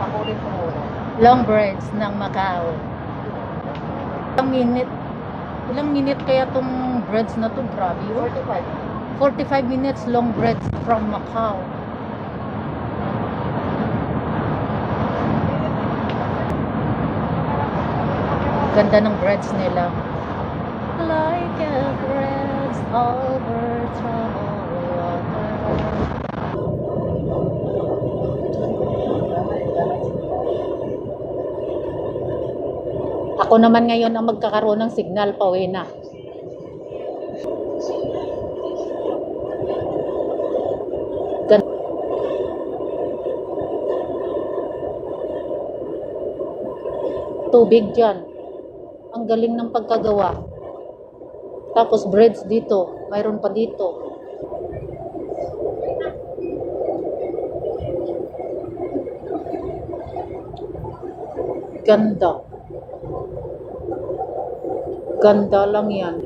Ako rin tumulong. Long breads ng Macau. Ilang minute kaya tong breads na to? Grabe yun. 45. 45 minutes long breads from Macau. Ganda ng breads nila. Like a breads over troubled water. Ako naman ngayon ang magkakaroon ng signal, pauwi na. Tubig dyan. Ang galing ng pagkagawa. Tapos breads dito. Mayroon pa dito. Ganda. Ganda lang yan.